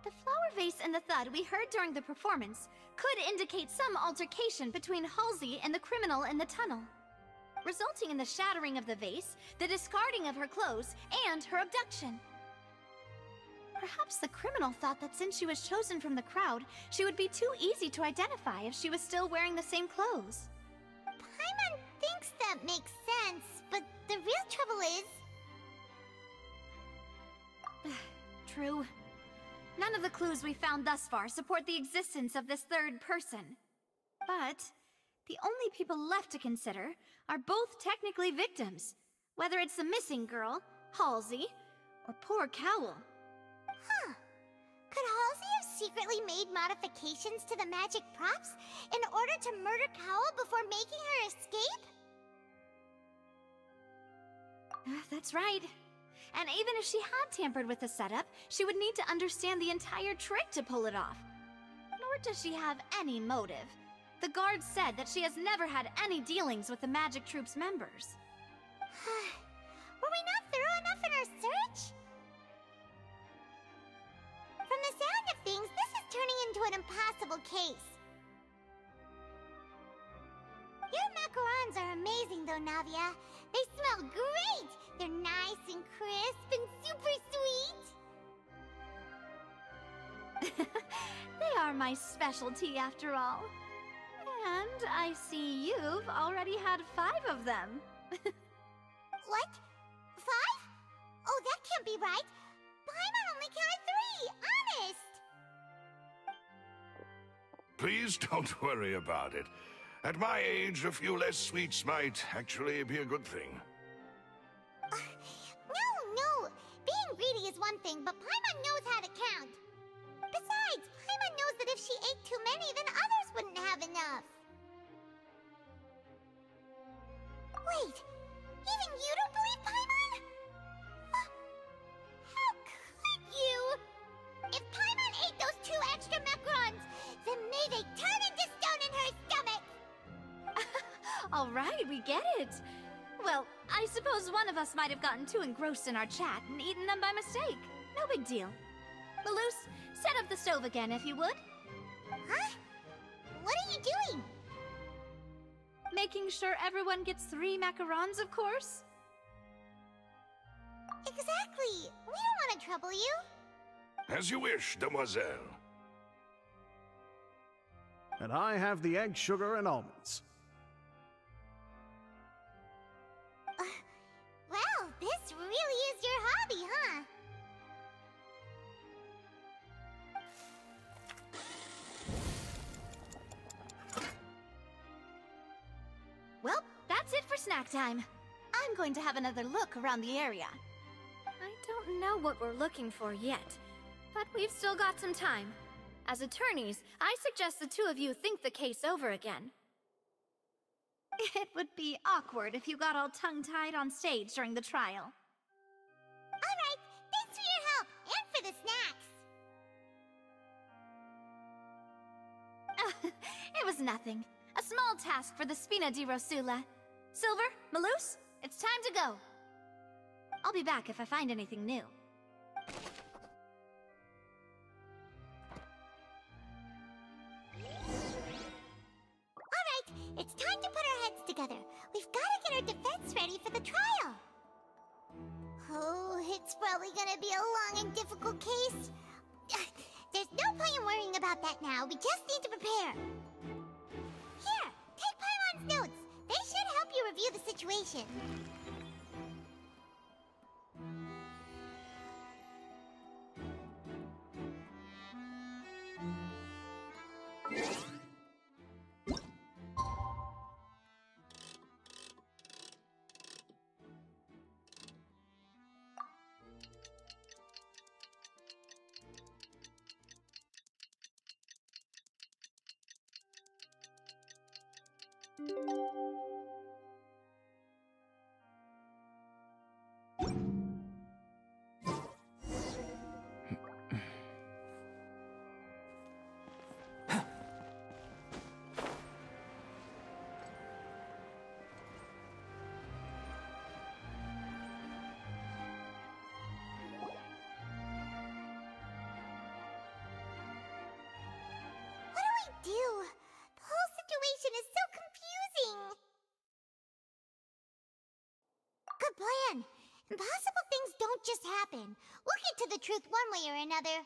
The flower vase and the thud we heard during the performance could indicate some altercation between Halsey and the criminal in the tunnel, resulting in the shattering of the vase, the discarding of her clothes, and her abduction. Perhaps the criminal thought that since she was chosen from the crowd, she would be too easy to identify if she was still wearing the same clothes. Paimon thinks that makes sense, but the real trouble is... True. None of the clues we found thus far support the existence of this third person. But the only people left to consider are both technically victims, whether it's the missing girl, Halsey, or poor Cowl. Huh. Could Halsey have secretly made modifications to the magic props in order to murder Cowl before making her escape? That's right. And even if she had tampered with the setup, she would need to understand the entire trick to pull it off. Nor does she have any motive. The guard said that she has never had any dealings with the magic troop's members. Were we not thorough enough in our search? From the sound of things, this is turning into an impossible case. Your macarons are amazing though, Navia. They smell great! They're nice and crisp and super sweet! They are my specialty after all. And I see you've already had 5 of them. What? 5? Oh, that can't be right. Paimon only counted 3, honest! Please don't worry about it. At my age, a few less sweets might actually be a good thing. No. Being greedy is one thing, but Paimon knows how to count. Besides, Paimon knows that if she ate too many, then others wouldn't have enough. Wait, even you don't believe Paimon? How could you? If Paimon ate those 2 extra macarons, then may they turn into stone in her stomach! All right, we get it. Well, I suppose one of us might have gotten too engrossed in our chat and eaten them by mistake. No big deal. Malus, set up the stove again if you would. Huh? What are you doing? Making sure everyone gets 3 macarons, of course. Exactly. We don't want to trouble you. As you wish, demoiselle. And I have the egg, sugar, and almonds. Well, this really is your hobby, huh? Well, that's it for snack time. I'm going to have another look around the area. I don't know what we're looking for yet, but we've still got some time. As attorneys, I suggest the 2 of you think the case over again. It would be awkward if you got all tongue-tied on stage during the trial. All right, thanks for your help and for the snacks. It was nothing. A small task for the Spina di Rosula. Silver, Malus, it's time to go. I'll be back if I find anything new. It's time to put our heads together. We've got to get our defense ready for the trial. Oh, it's probably gonna be a long and difficult case. There's no point in worrying about that now. We just need to prepare. Here, take Paimon's notes. They should help you review the situation. do? The whole situation is so confusing. Good plan. Impossible things don't just happen. We'll get to the truth one way or another.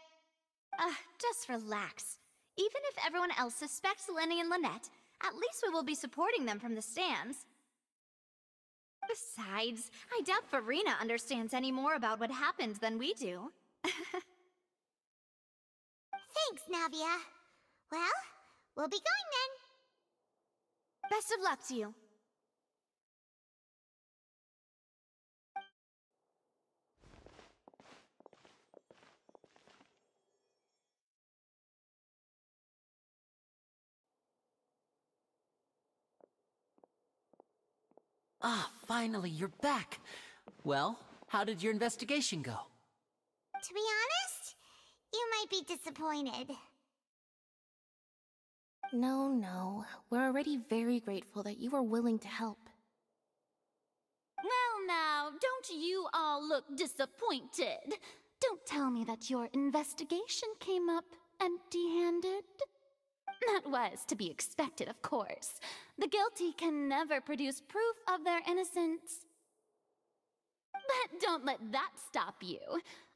Just relax. Even if everyone else suspects Lenny and Lynette, at least we will be supporting them from the stands. Besides, I doubt Farina understands any more about what happened than we do. Thanks, Navia. Well, we'll be going then. Best of luck to you. Ah, finally, you're back. Well, how did your investigation go? To be honest, you might be disappointed. No. We're already very grateful that you were willing to help. Well now, don't you all look disappointed. Don't tell me that your investigation came up empty-handed. That was to be expected, of course. The guilty can never produce proof of their innocence. But don't let that stop you.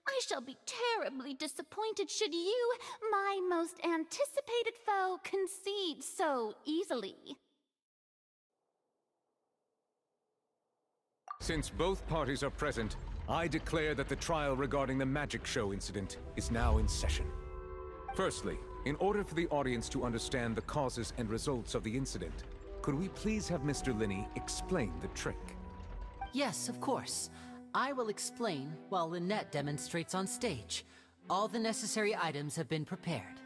I shall be terribly disappointed should you, my most anticipated foe, concede so easily. Since both parties are present, I declare that the trial regarding the magic show incident is now in session. Firstly, in order for the audience to understand the causes and results of the incident, could we please have Mr. Linney explain the trick? Yes, of course. I will explain while Lynette demonstrates on stage. All the necessary items have been prepared.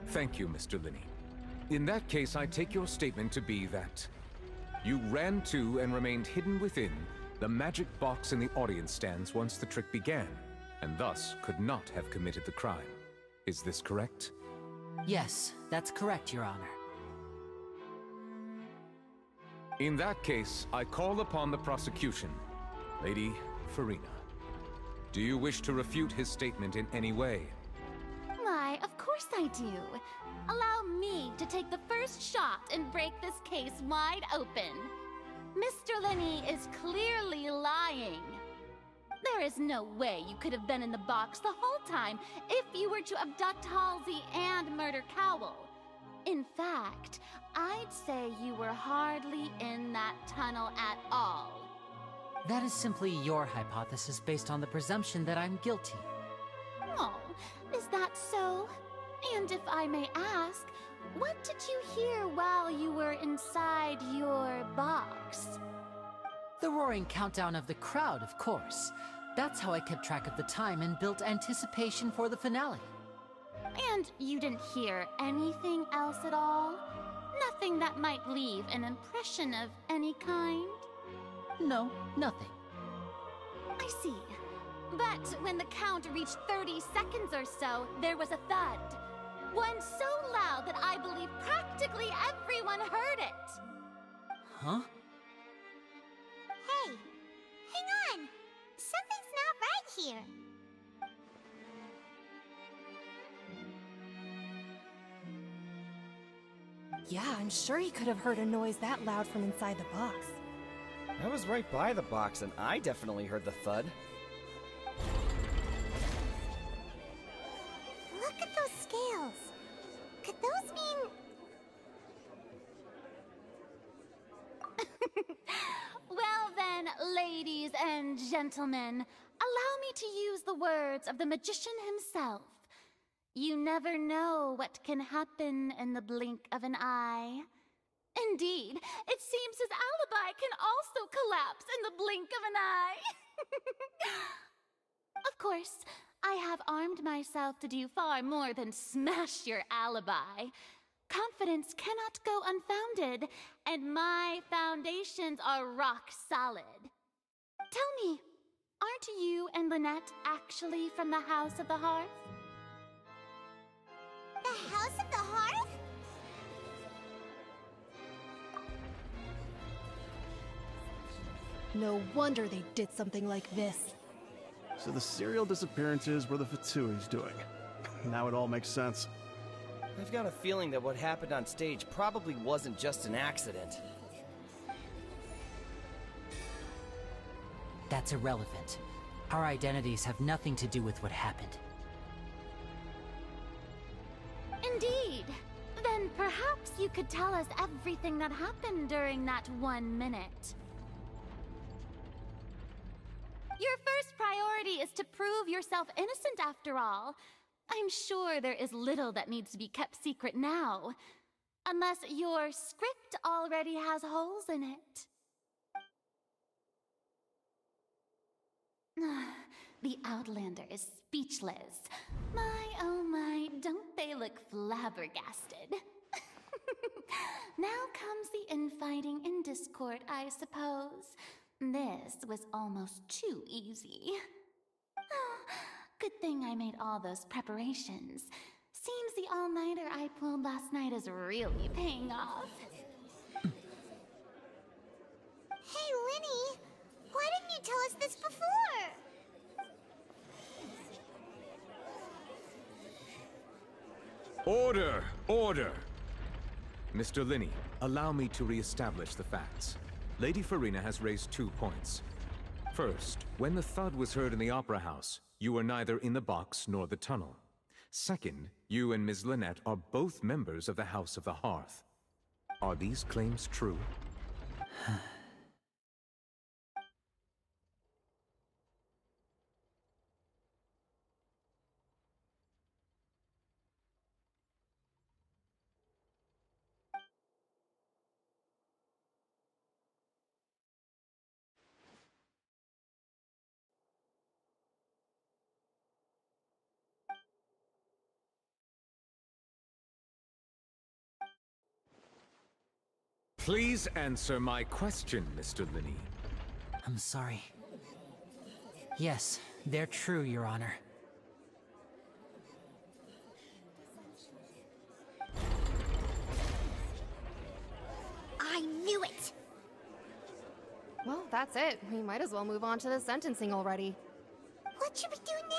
Thank you, Mr. Linney. In that case, I take your statement to be that you ran to and remained hidden within the magic box in the audience stands once the trick began, and thus could not have committed the crime. Is this correct? Yes, that's correct, Your Honor. In that case, I call upon the prosecution. Lady Farina, do you wish to refute his statement in any way? Why, of course I do. Allow me to take the first shot and break this case wide open. Mr. Linney is clearly lying. There is no way you could have been in the box the whole time if you were to abduct Halsey and murder Cowell. In fact, I'd say you were hardly in that tunnel at all. That is simply your hypothesis based on the presumption that I'm guilty. Oh, is that so? And if I may ask, what did you hear while you were inside your box? The roaring countdown of the crowd, of course. That's how I kept track of the time and built anticipation for the finale. And you didn't hear anything else at all? Nothing that might leave an impression of any kind? No, nothing. I see. But when the count reached 30 seconds or so, there was a thud. One so loud that I believe practically everyone heard it. Huh? Hey, hang on. Something's not right here. Yeah, I'm sure he could have heard a noise that loud from inside the box. I was right by the box, and I definitely heard the thud. Look at those scales. Could those mean... Well then, ladies and gentlemen, allow me to use the words of the magician himself. You never know what can happen in the blink of an eye. Indeed, it seems his alibi can also collapse in the blink of an eye. Of course, I have armed myself to do far more than smash your alibi. Confidence cannot go unfounded, and my foundations are rock solid. Tell me, aren't you and Lynette actually from the House of the Hearth? The House of the Hearth? No wonder they did something like this. So the serial disappearances were the Fatui's doing. Now it all makes sense. I've got a feeling that what happened on stage probably wasn't just an accident. That's irrelevant. Our identities have nothing to do with what happened. Indeed. Then perhaps you could tell us everything that happened during that 1 minute. Your first priority is to prove yourself innocent after all. I'm sure there is little that needs to be kept secret now. Unless your script already has holes in it. The Outlander is speechless. My, oh my, don't they look flabbergasted? Now comes the infighting and discord, I suppose. This was almost too easy. Good thing I made all those preparations. Seems the all-nighter I pulled last night is really paying off. Hey, Linny! Why didn't you tell us this before? Order! Order! Mr. Linney, allow me to re-establish the facts. Lady Farina has raised 2 points. First, when the thud was heard in the Opera House, you were neither in the box nor the tunnel. Second, you and Ms. Lynette are both members of the House of the Hearth. Are these claims true? Please answer my question, Mr. Linney. I'm sorry. Yes, they're true, Your Honor. I knew it! Well, that's it. We might as well move on to the sentencing already. What should we do now?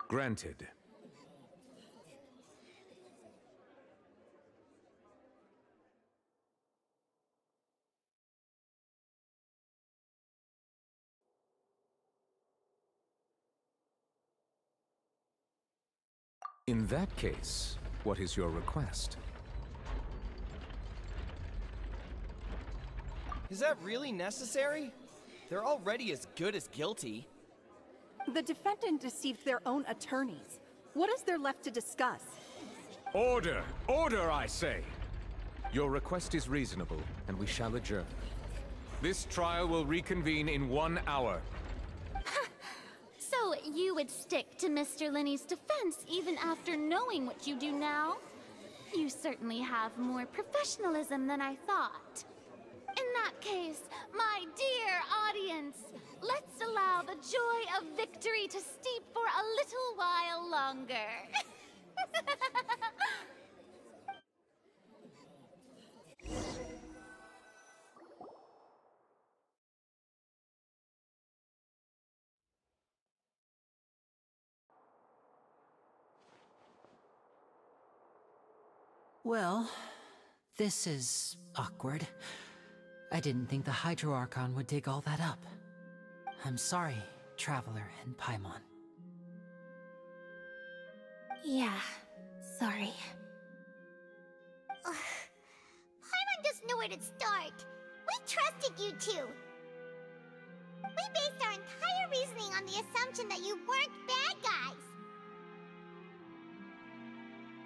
Granted. In that case, what is your request? Is that really necessary? They're already as good as guilty. The defendant deceived their own attorneys. What is there left to discuss? Order! Order, I say! Your request is reasonable, and we shall adjourn. This trial will reconvene in 1 hour. So you would stick to Mr. Linney's defense even after knowing what you do now? You certainly have more professionalism than I thought. In that case, my dear audience, let's allow the joy of victory to steep for a little while longer. Well, this is awkward. I didn't think the Hydro Archon would dig all that up. I'm sorry, Traveler and Paimon. Yeah, sorry. Paimon doesn't know where to start. We trusted you two. We based our entire reasoning on the assumption that you weren't bad guys.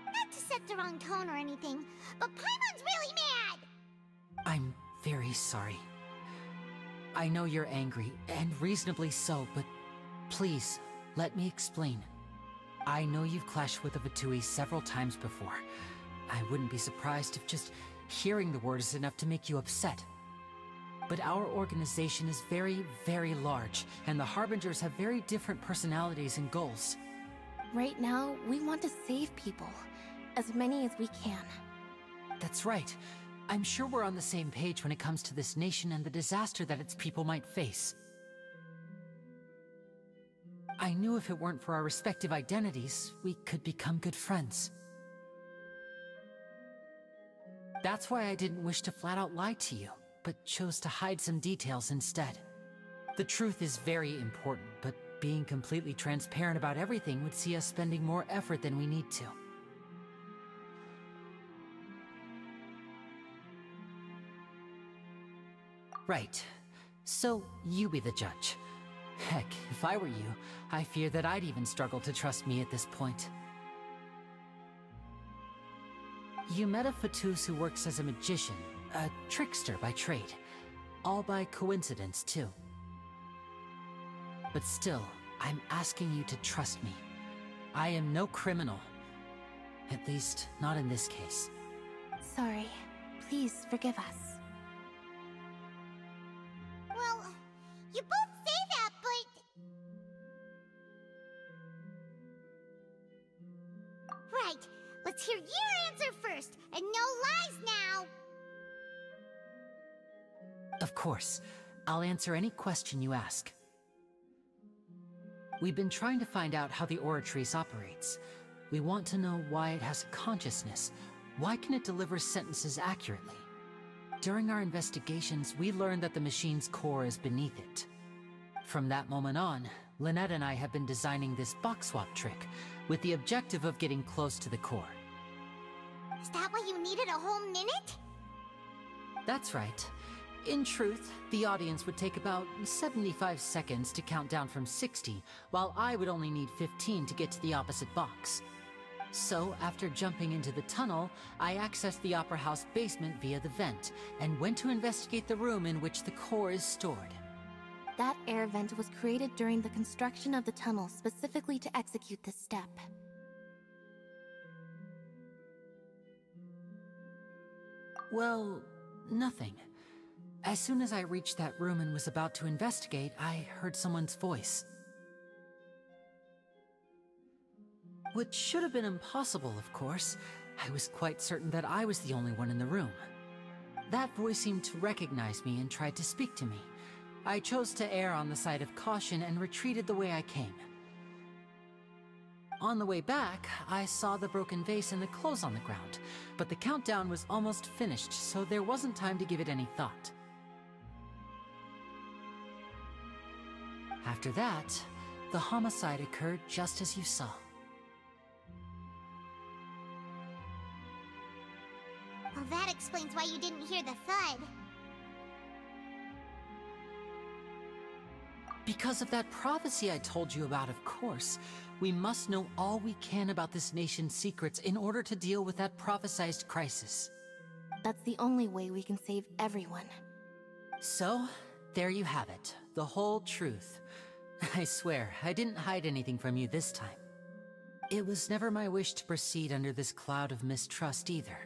Not to set the wrong tone or anything, but Paimon's really mad! I'm very sorry. I know you're angry, and reasonably so, but please, let me explain. I know you've clashed with the Fatui several times before. I wouldn't be surprised if just hearing the word is enough to make you upset. But our organization is very, very large, and the Harbingers have very different personalities and goals. Right now, we want to save people. As many as we can. That's right. I'm sure we're on the same page when it comes to this nation and the disaster that its people might face. I knew if it weren't for our respective identities, we could become good friends. That's why I didn't wish to flat out lie to you, but chose to hide some details instead. The truth is very important, but being completely transparent about everything would see us spending more effort than we need to. Right. So, you be the judge. Heck, if I were you, I fear that I'd even struggle to trust me at this point. You met a Fatus who works as a magician, a trickster by trade. All by coincidence, too. But still, I'm asking you to trust me. I am no criminal. At least, not in this case. Sorry. Please forgive us. Well, you both say that, but... Right. Let's hear your answer first, and no lies now! Of course. I'll answer any question you ask. We've been trying to find out how the Oratrice operates. We want to know why it has a consciousness. Why can it deliver sentences accurately? During our investigations, we learned that the machine's core is beneath it. From that moment on, Lynette and I have been designing this box swap trick, with the objective of getting close to the core. Is that why you needed a whole minute? That's right. In truth, the audience would take about 75 seconds to count down from 60, while I would only need 15 to get to the opposite box. So, after jumping into the tunnel, I accessed the Opera House basement via the vent, and went to investigate the room in which the core is stored. That air vent was created during the construction of the tunnel specifically to execute this step. Well, nothing. As soon as I reached that room and was about to investigate, I heard someone's voice. Which should have been impossible, of course. I was quite certain that I was the only one in the room. That voice seemed to recognize me and tried to speak to me. I chose to err on the side of caution and retreated the way I came. On the way back, I saw the broken vase and the clothes on the ground, but the countdown was almost finished, so there wasn't time to give it any thought. After that, the homicide occurred just as you saw. Well, that explains why you didn't hear the thud. Because of that prophecy I told you about, of course. We must know all we can about this nation's secrets in order to deal with that prophesized crisis. That's the only way we can save everyone. So, there you have it. The whole truth. I swear, I didn't hide anything from you this time. It was never my wish to proceed under this cloud of mistrust either.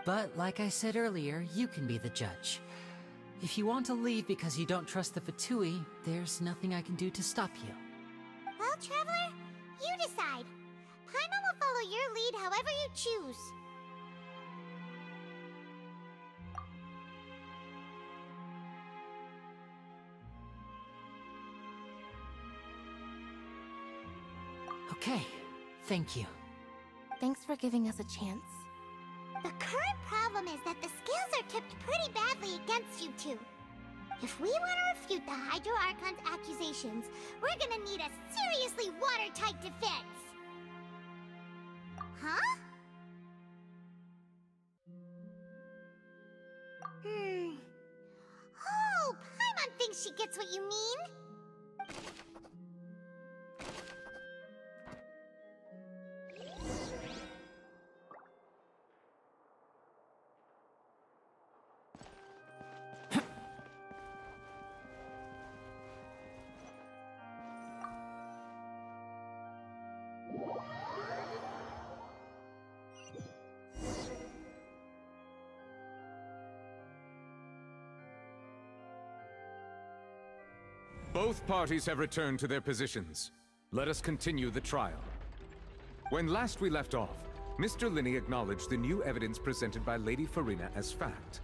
But, like I said earlier, you can be the judge. If you want to leave because you don't trust the Fatui, there's nothing I can do to stop you. Well, Traveler, you decide. Paimon will follow your lead however you choose. Okay, thank you. Thanks for giving us a chance. The current problem is that the scales are tipped pretty badly against you two. If we want to refute the Hydro Archon's accusations, we're gonna need a seriously watertight defense. Huh? Oh, Paimon thinks she gets what you mean. Both parties have returned to their positions. Let us continue the trial. When last we left off, Mr. Linney acknowledged the new evidence presented by Lady Farina as fact.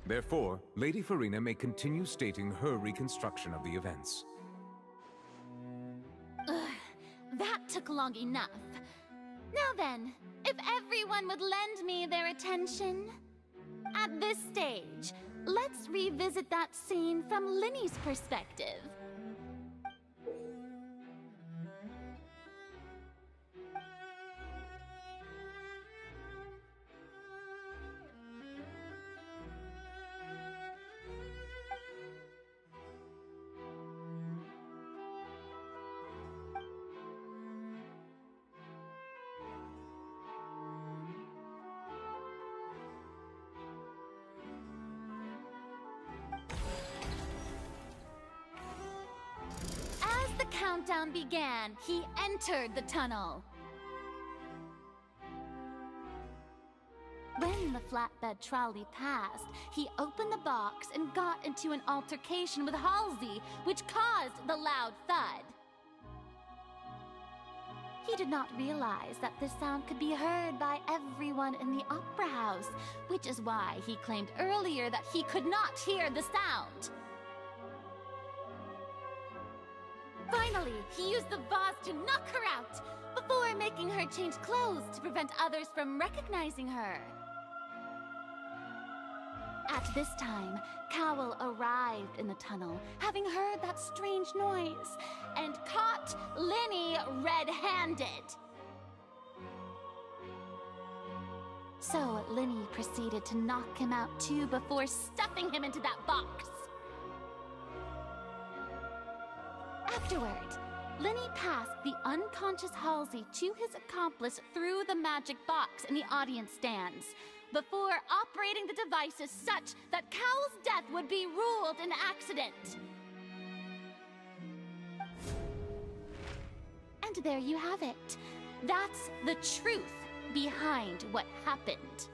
Therefore, Lady Farina may continue stating her reconstruction of the events. That took long enough. Now then, if everyone would lend me their attention. At this stage, let's revisit that scene from Linney's perspective. The countdown began. He entered the tunnel. When the flatbed trolley passed, he opened the box and got into an altercation with Halsey, which caused the loud thud. He did not realize that this sound could be heard by everyone in the opera house, which is why he claimed earlier that he could not hear the sound. Finally, he used the vase to knock her out, before making her change clothes to prevent others from recognizing her. At this time, Cowell arrived in the tunnel, having heard that strange noise, and caught Linney red-handed. So Linney proceeded to knock him out too before stuffing him into that box. Afterward, Linney passed the unconscious Halsey to his accomplice through the magic box in the audience stands, before operating the devices such that Cowell's death would be ruled an accident. And there you have it. That's the truth behind what happened.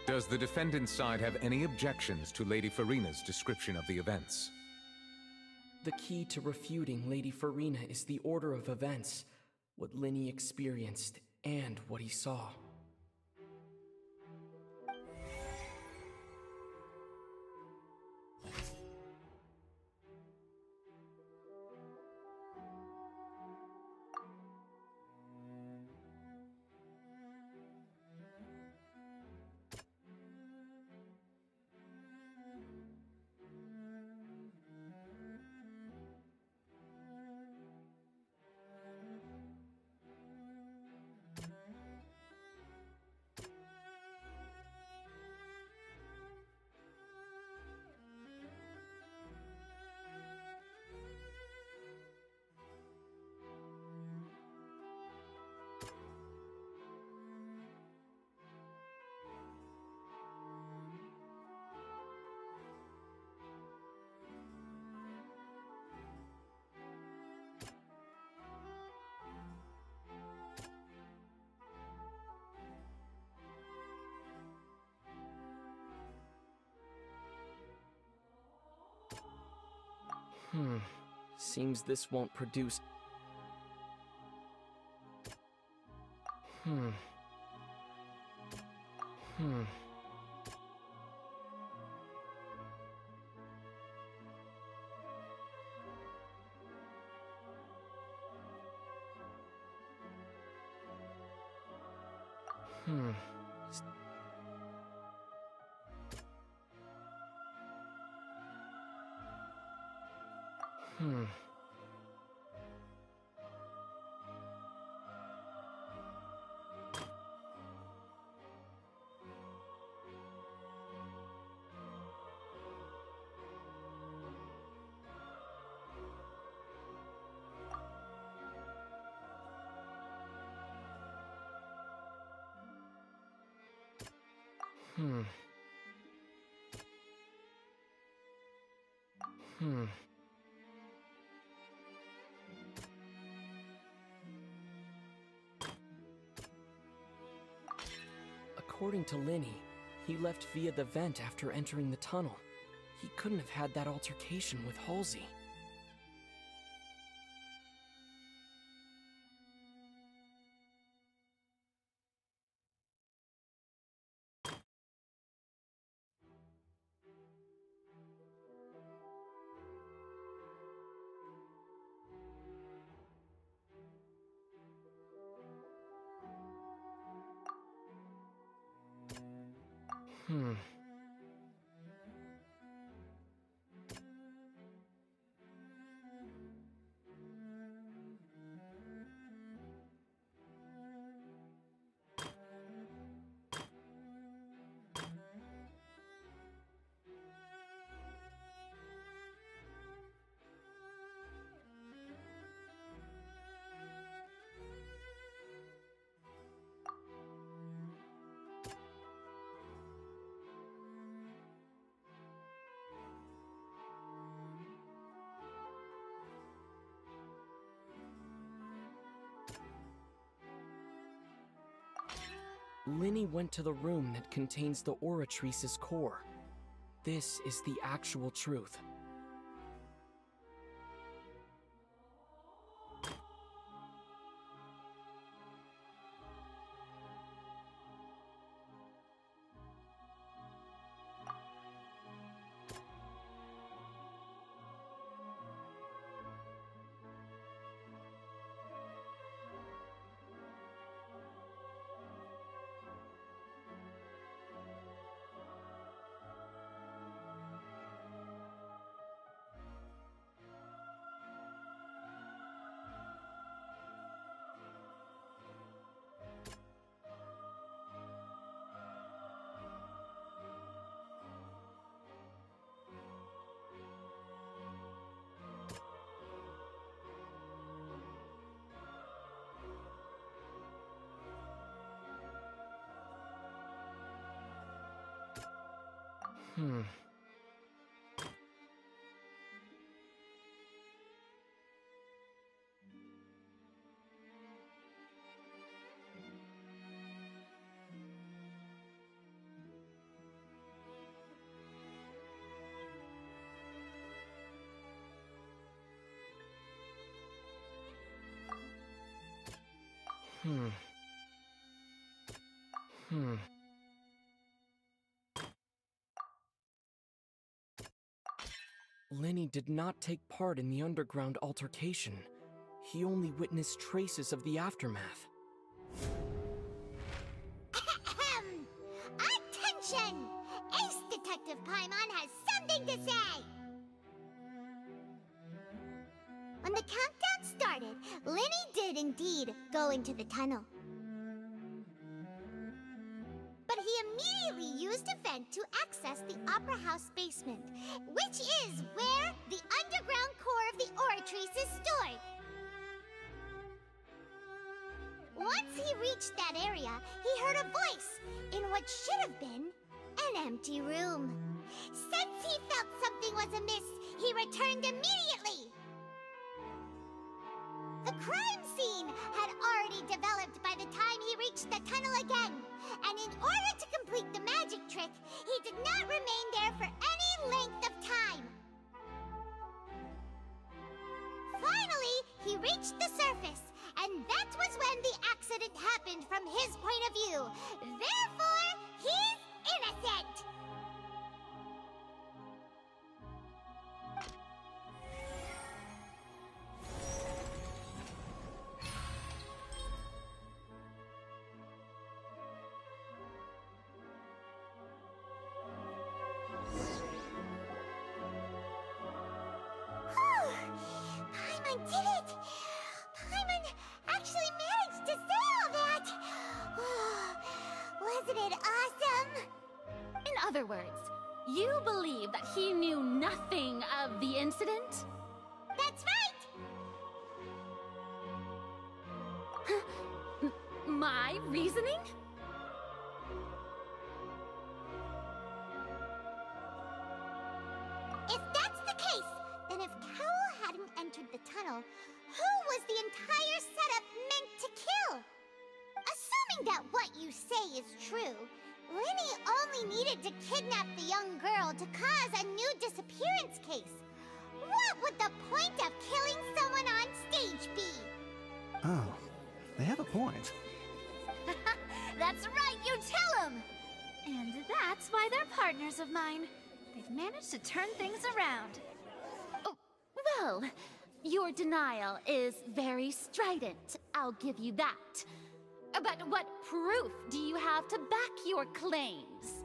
Does the defendant's side have any objections to Lady Farina's description of the events? The key to refuting Lady Farina is the order of events, what Linney experienced, and what he saw. Seems this won't produce... According to Linney, he left via the vent after entering the tunnel. He couldn't have had that altercation with Halsey. Linny went to the room that contains the Oratrice's core. This is the actual truth. Linny did not take part in the underground altercation. He only witnessed traces of the aftermath. Attention! Ace Detective Paimon has something to say! When the countdown started, Linny did indeed go into the tunnel. But he immediately used a vent to access the Opera House basement, which is where the underground core of the Oratrice is stored. Once he reached that area, he heard a voice in what should have been an empty room. Since he felt something was amiss, he returned immediately. The crime scene had already developed by the time he reached the tunnel again, and in order to complete the magic trick, he did not remain there for any length of time. Finally, he reached the surface, and that was when the accident happened from his point of view. Therefore, he's innocent! Paimon did it! Paimon actually managed to say all that! Wasn't it awesome? In other words, you believe that he knew nothing of the incident? That's right! My reasoning? If that's the case, then if Cowell hadn't entered the tunnel, who was the entire setup meant to kill? Assuming that what you say is true, Linny only needed to kidnap the young girl to cause a new disappearance case. What would the point of killing someone on stage be? Oh, they have a point. That's right, you tell them! And that's why they're partners of mine. They've managed to turn things around. Oh, well, your denial is very strident, I'll give you that. But what proof do you have to back your claims?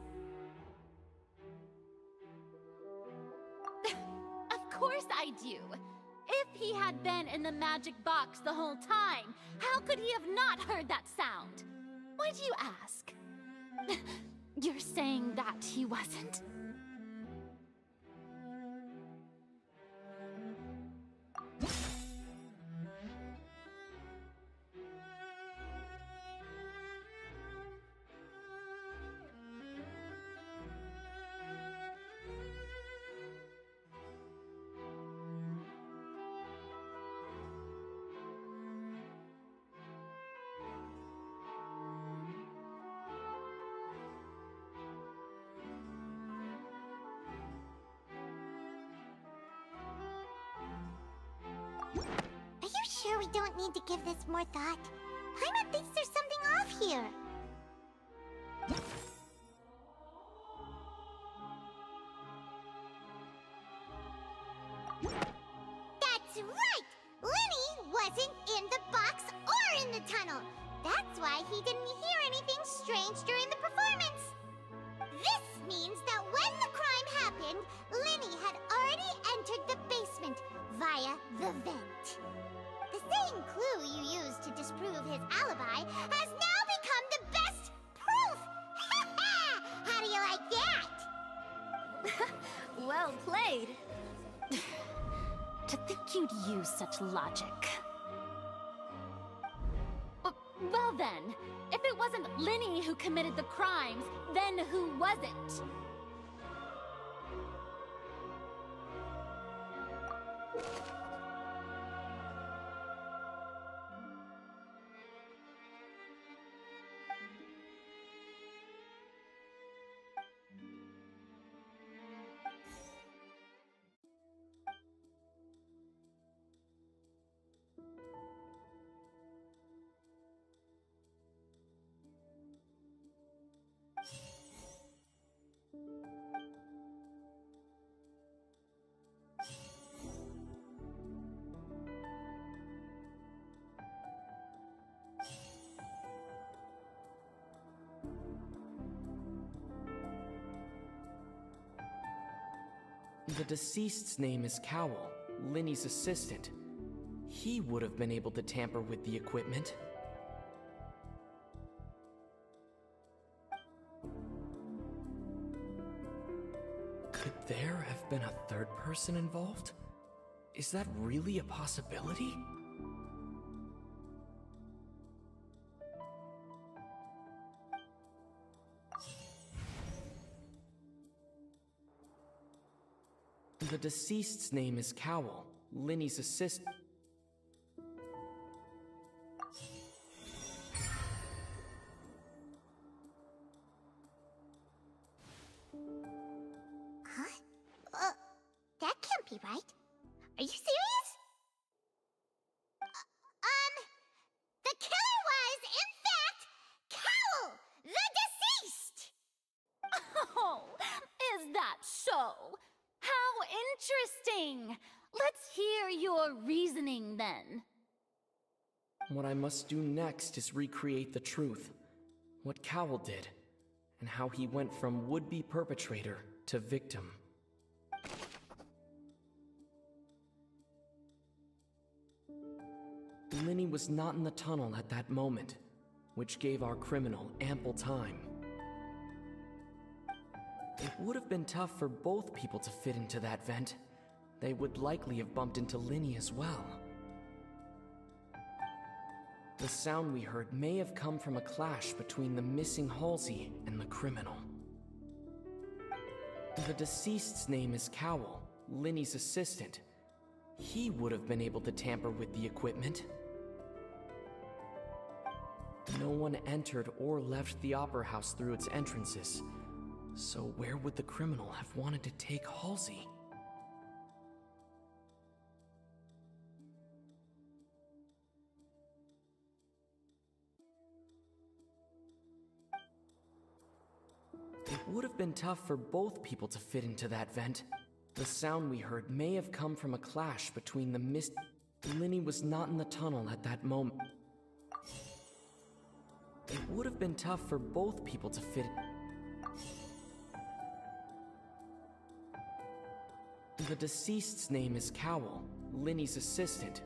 beside you. If he had been in the magic box the whole time, how could he have not heard that sound? Why do you ask? You're saying that he wasn't? Are you sure we don't need to give this more thought? Paimon thinks there's something off here. That's right! Lenny wasn't in the box or in the tunnel. That's why he didn't hear anything strange during the performance. This means that when the crime happened, Lenny had already entered the basement via the vent. The same clue you used to disprove his alibi has now become the best proof! How do you like that? Well played. To think you'd use such logic. Well then, if it wasn't Linny who committed the crimes, then who was it? The deceased's name is Cowell, Linny's assistant. He would have been able to tamper with the equipment. Could there have been a third person involved? Is that really a possibility? The deceased's name is Cowell, Linny's assistant. Huh? That can't be right. Are you serious? The killer was, in fact, Cowell, the deceased! Oh, is that so? How interesting! Let's hear your reasoning then. What I must do next is recreate the truth. What Cowell did, and how he went from would-be perpetrator to victim. Linny was not in the tunnel at that moment, which gave our criminal ample time. It would have been tough for both people to fit into that vent. They would likely have bumped into Linny as well. The sound we heard may have come from a clash between the missing Halsey and the criminal. The deceased's name is Cowell, Linny's assistant. He would have been able to tamper with the equipment. No one entered or left the Opera House through its entrances. So where would the criminal have wanted to take Halsey? It would have been tough for both people to fit into that vent. The sound we heard may have come from a clash between the mist. Linny was not in the tunnel at that moment. It would have been tough for both people to fit. The deceased's name is Cowell, Linny's assistant.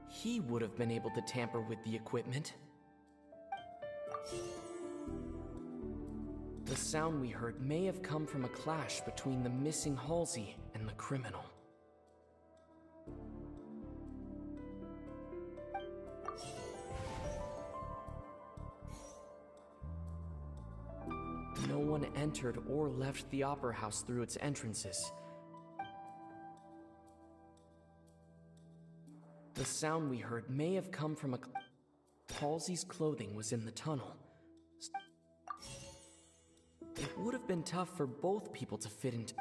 He would have been able to tamper with the equipment. The sound we heard may have come from a clash between the missing Halsey and the criminal. No one entered or left the Opera House through its entrances. The sound we heard may have come from a... Halsey's clothing was in the tunnel. It would have been tough for both people to fit into...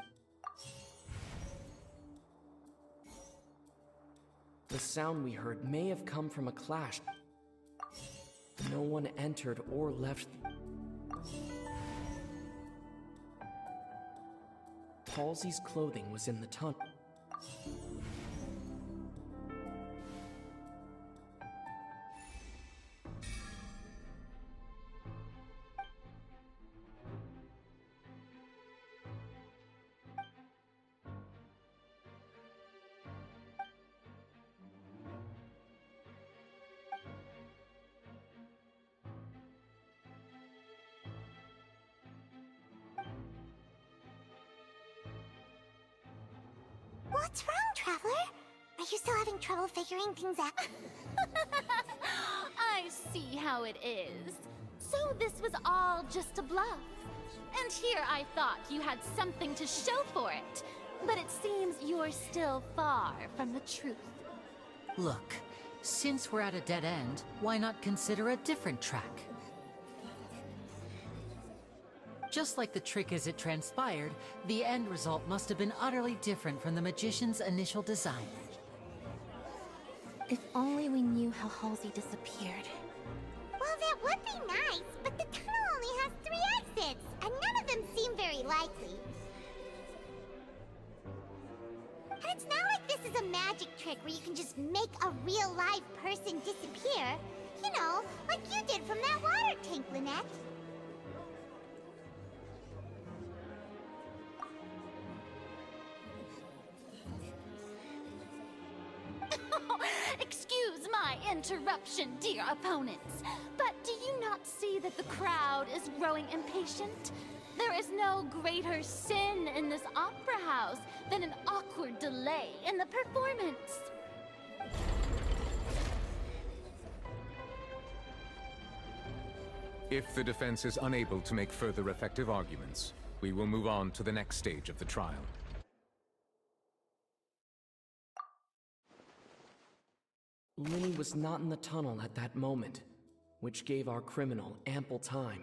The sound we heard may have come from a clash. No one entered or left... Halsey's clothing was in the tunnel. What's wrong, Traveler? Are you still having trouble figuring things out? I see how it is. So this was all just a bluff. And here I thought you had something to show for it. But it seems you're still far from the truth. Look, since we're at a dead end, why not consider a different track? Just like the trick as it transpired, the end result must have been utterly different from the magician's initial design. If only we knew how Halsey disappeared. Well, that would be nice, but the tunnel only has 3 exits, and none of them seem very likely. And it's not like this is a magic trick where you can just make a real live person disappear. You know, like you did from that water tank, Lynette. Excuse my interruption, dear opponents, but do you not see that the crowd is growing impatient? There is no greater sin in this opera house than an awkward delay in the performance. If the defense is unable to make further effective arguments, we will move on to the next stage of the trial. Linny was not in the tunnel at that moment, which gave our criminal ample time.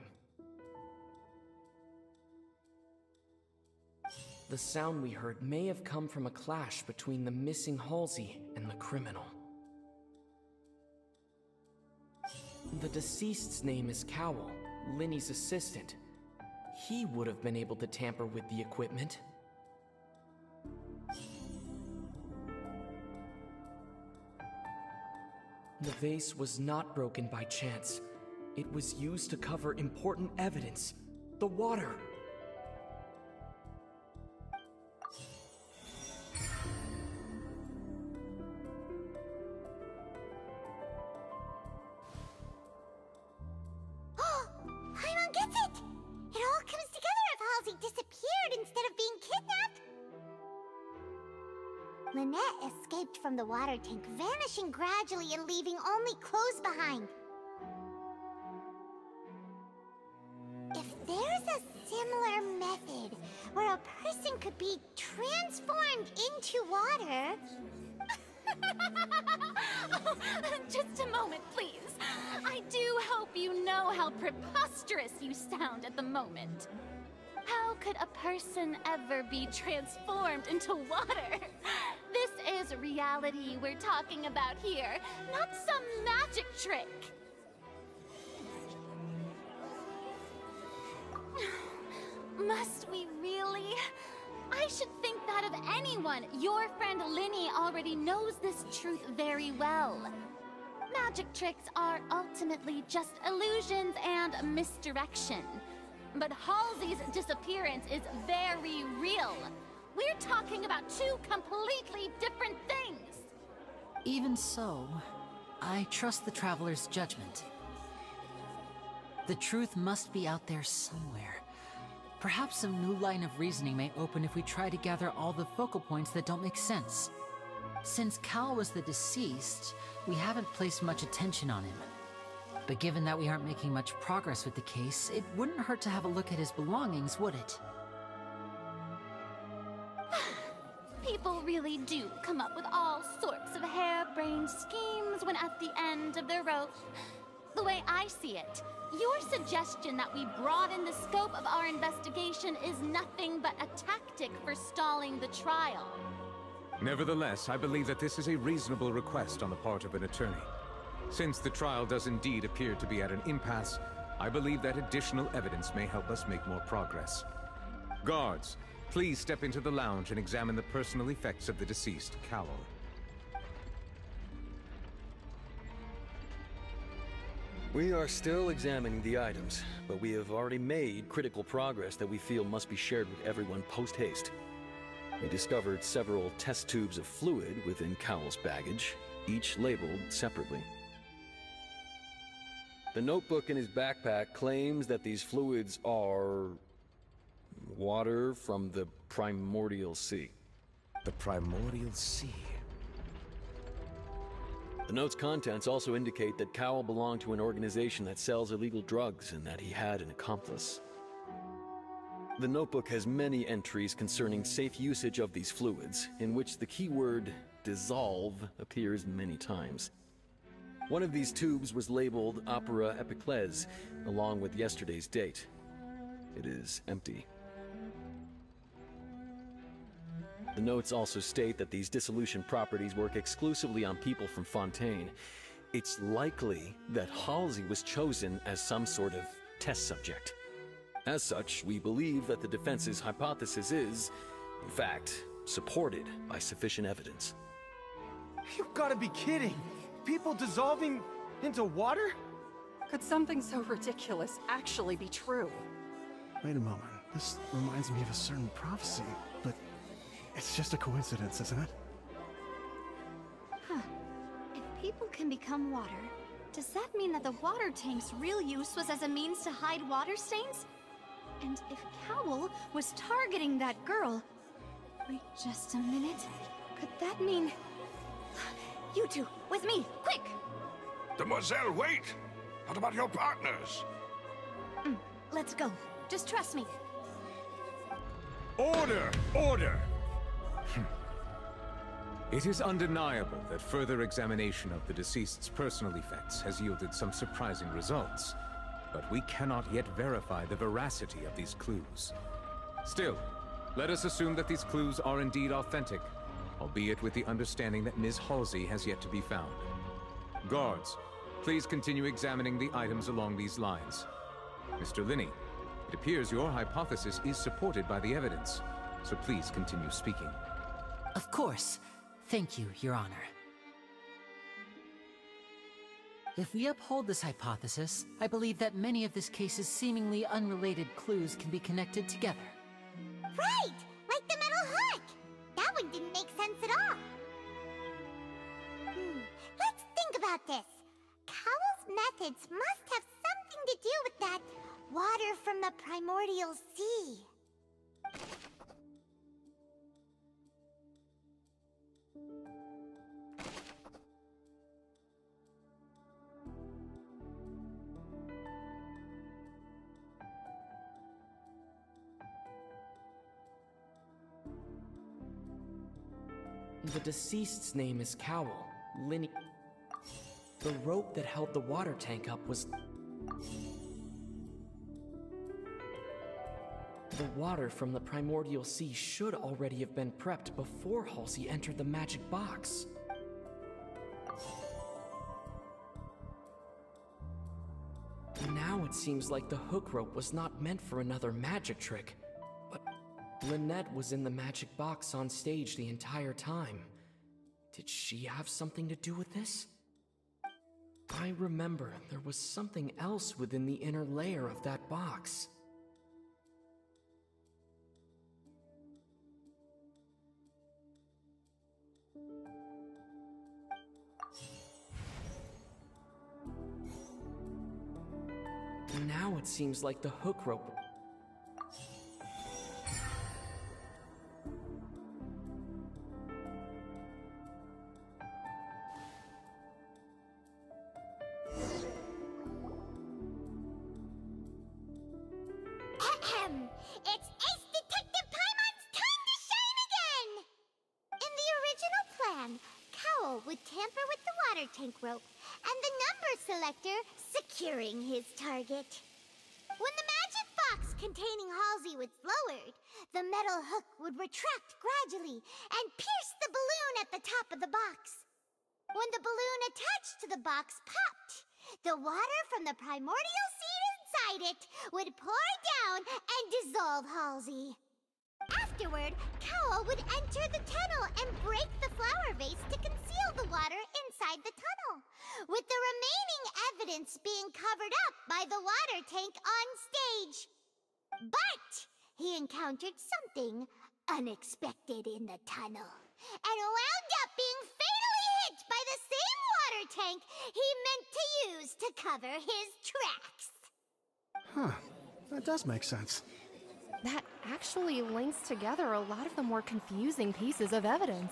The sound we heard may have come from a clash between the missing Halsey and the criminal. The deceased's name is Cowell, Linny's assistant. He would have been able to tamper with the equipment. The vase was not broken by chance. It was used to cover important evidence. The water. Paimon gets it! It all comes together if Halsey disappeared instead of being kidnapped. Lynette escaped from the water tank, vanishing gradually and leaving only clothes behind. If there's a similar method where a person could be transformed into water... Oh, just a moment, please. I do hope you know how preposterous you sound at the moment. How could a person ever be transformed into water? This is reality we're talking about here, not some magic trick. Must we really? I should think that of anyone. Your friend Linny already knows this truth very well. Magic tricks are ultimately just illusions and misdirection. But Halsey's disappearance is very real. We're talking about two completely different things! Even so, I trust the Traveler's judgment. The truth must be out there somewhere. Perhaps some new line of reasoning may open if we try to gather all the focal points that don't make sense. Since Cal was the deceased, we haven't placed much attention on him. But given that we aren't making much progress with the case, it wouldn't hurt to have a look at his belongings, would it? People really do come up with all sorts of harebrained schemes when at the end of their rope. The way I see it, your suggestion that we broaden the scope of our investigation is nothing but a tactic for stalling the trial. Nevertheless, I believe that this is a reasonable request on the part of an attorney. Since the trial does indeed appear to be at an impasse, I believe that additional evidence may help us make more progress. Guards, please step into the lounge and examine the personal effects of the deceased Cowell. We are still examining the items, but we have already made critical progress that we feel must be shared with everyone post-haste. We discovered several test tubes of fluid within Cowell's baggage, each labeled separately. The notebook in his backpack claims that these fluids are water from the Primordial Sea. The Primordial Sea? The note's contents also indicate that Cowell belonged to an organization that sells illegal drugs and that he had an accomplice. The notebook has many entries concerning safe usage of these fluids, in which the keyword dissolve appears many times. One of these tubes was labeled Opera Epiclese, along with yesterday's date. It is empty. The notes also state that these dissolution properties work exclusively on people from Fontaine. It's likely that Halsey was chosen as some sort of test subject. As such, we believe that the defense's hypothesis is, in fact, supported by sufficient evidence. You've got to be kidding! People dissolving into water? Could something so ridiculous actually be true? Wait a moment. This reminds me of a certain prophecy, but it's just a coincidence, isn't it? Huh. If people can become water, does that mean that the water tank's real use was as a means to hide water stains? And if Cowell was targeting that girl... Wait just a minute. Could that mean... You two, with me, quick! Demoiselle, wait! What about your partners? Let's go. Just trust me. Order! Order! It is undeniable that further examination of the deceased's personal effects has yielded some surprising results, but we cannot yet verify the veracity of these clues. Still, let us assume that these clues are indeed authentic, albeit with the understanding that Ms. Halsey has yet to be found. Guards, please continue examining the items along these lines. Mr. Linney, it appears your hypothesis is supported by the evidence, so please continue speaking. Of course. Thank you, Your Honor. If we uphold this hypothesis, I believe that many of this case's seemingly unrelated clues can be connected together. Right! Like the metal hook! That one didn't make sense at all. Let's think about this. Cowell's methods must have something to do with that water from the Primordial Sea. The deceased's name is Cowell. Linney. The rope that held the water tank up was... The water from the Primordial Sea should already have been prepped before Halsey entered the magic box. Now it seems like the hook rope was not meant for another magic trick. But Lynette was in the magic box on stage the entire time. Did she have something to do with this? I remember there was something else within the inner layer of that box. now it seems like the hook rope... It's Ace Detective Paimon's time to shine again! In the original plan, Cowl would tamper with the water tank rope and the number selector securing his target. When the magic box containing Halsey was lowered, the metal hook would retract gradually and pierce the balloon at the top of the box. When the balloon attached to the box popped, the water from the primordial seed inside it would pour down and dissolve Halsey. Afterward, Cowl would enter the tunnel and break the flower vase to conceal the water inside the tunnel, with the remaining evidence being covered up by the water tank on stage. But he encountered something unexpected in the tunnel, and wound up being fatally hit by the same water tank he meant to use to cover his tracks. Huh. That does make sense. That actually links together a lot of the more confusing pieces of evidence.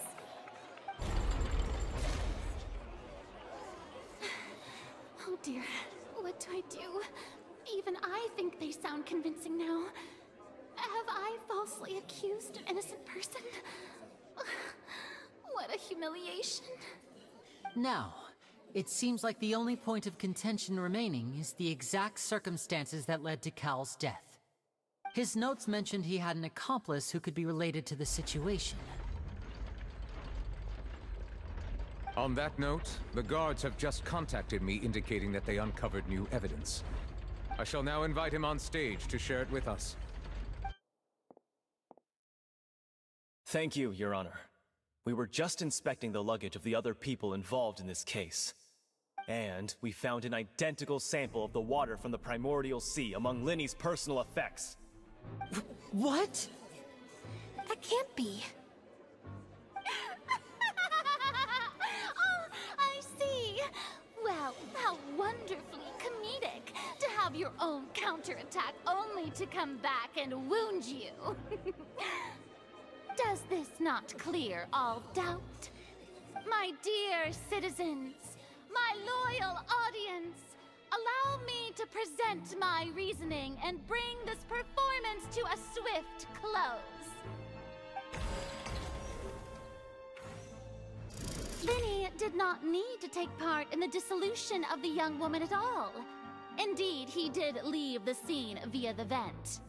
Oh dear, what do I do? Even I think they sound convincing now. Have I falsely accused an innocent person? What a humiliation. Now, it seems like the only point of contention remaining is the exact circumstances that led to Cal's death. His notes mentioned he had an accomplice who could be related to the situation. On that note, the guards have just contacted me indicating that they uncovered new evidence. I shall now invite him on stage to share it with us. Thank you, Your Honor. We were just inspecting the luggage of the other people involved in this case. And we found an identical sample of the water from the primordial sea among Linny's personal effects. What? That can't be. Oh, I see. Well, how wonderfully comedic to have your own counterattack only to come back and wound you. Does this not clear all doubt? My dear citizens, my loyal audience, allow me to present my reasoning and bring this performance to a swift close. Linny did not need to take part in the dissolution of the young woman at all. Indeed, he did leave the scene via the vent.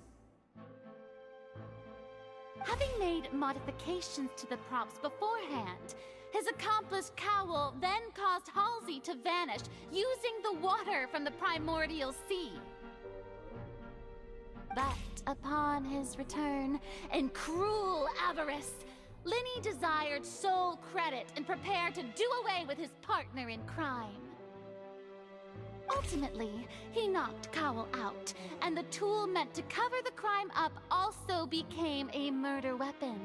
Having made modifications to the props beforehand, his accomplice Cowl then caused Halsey to vanish using the water from the primordial sea. But upon his return, in cruel avarice, Linny desired sole credit and prepared to do away with his partner in crime. Ultimately, he knocked Cowl out, and the tool meant to cover the crime up also became a murder weapon.